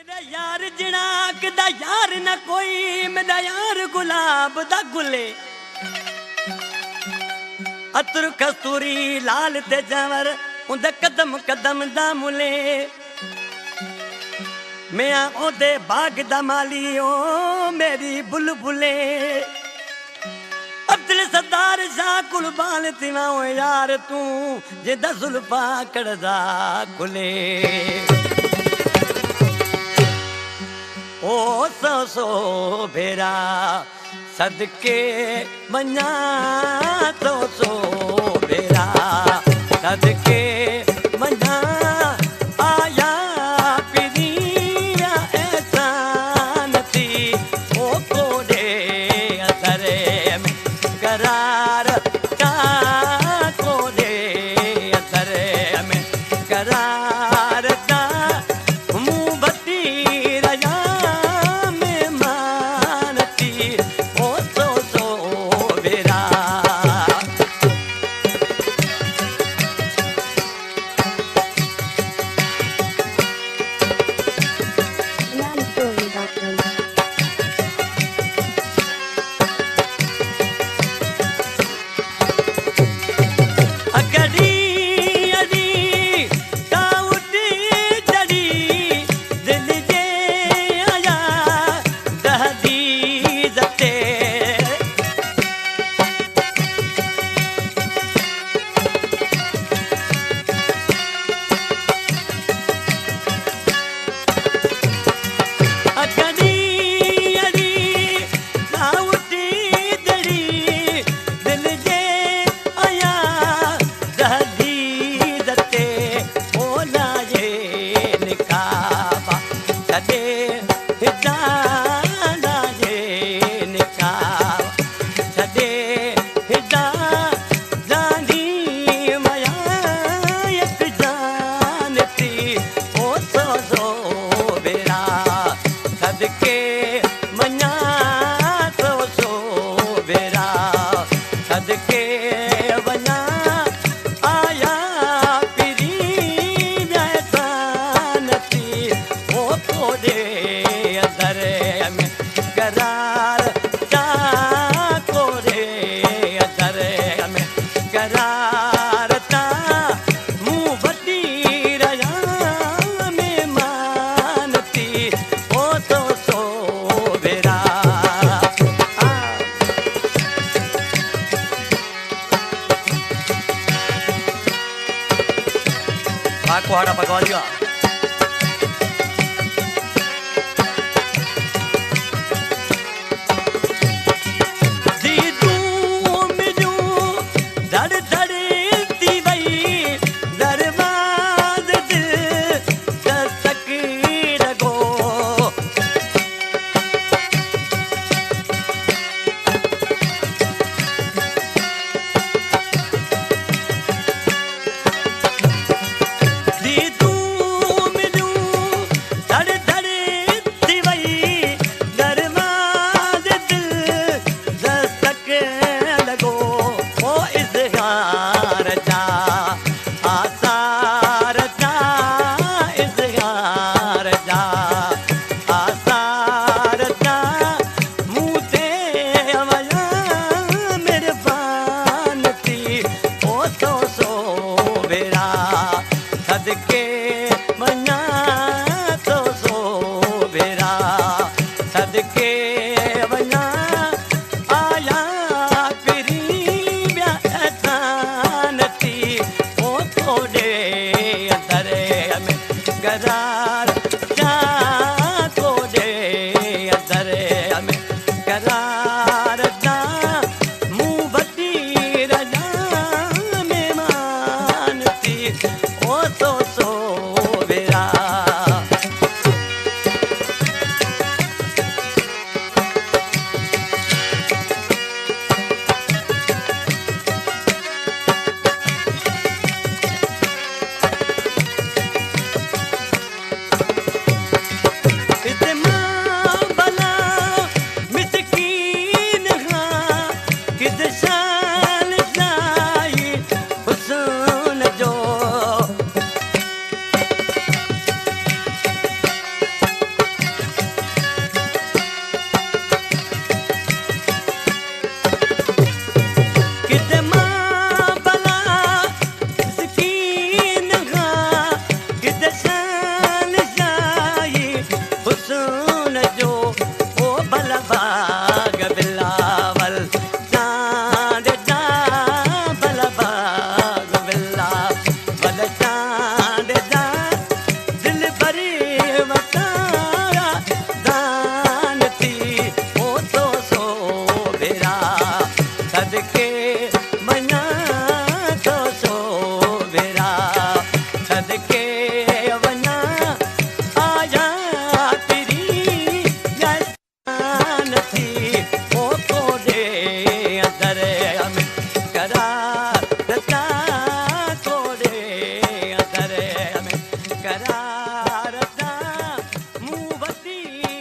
मेरा यार जनाक दा यार न कोई, मेरा यार गुलाब दा गुले, अतर कस्तूरी लाल ते जवर उंदे कदम कदम दा मुले। मैं ओदे बाग दा माली ओ मेरी बुलबुले। अब्दुल सत्तार शाह कुर्बान थिवा ओ यार तू जिदा जुल्फा कड़दा खुले। ओ सो भेरा सदके मन्या तो सो भेरा सदके मन्या आया पिरिया एहसान थी ओ कोडे असरे में करार का कोडे असरे में करार का मुबती रया में मानती ओ सो बेरा। कुहाड़ा पकवा दिया। तू दी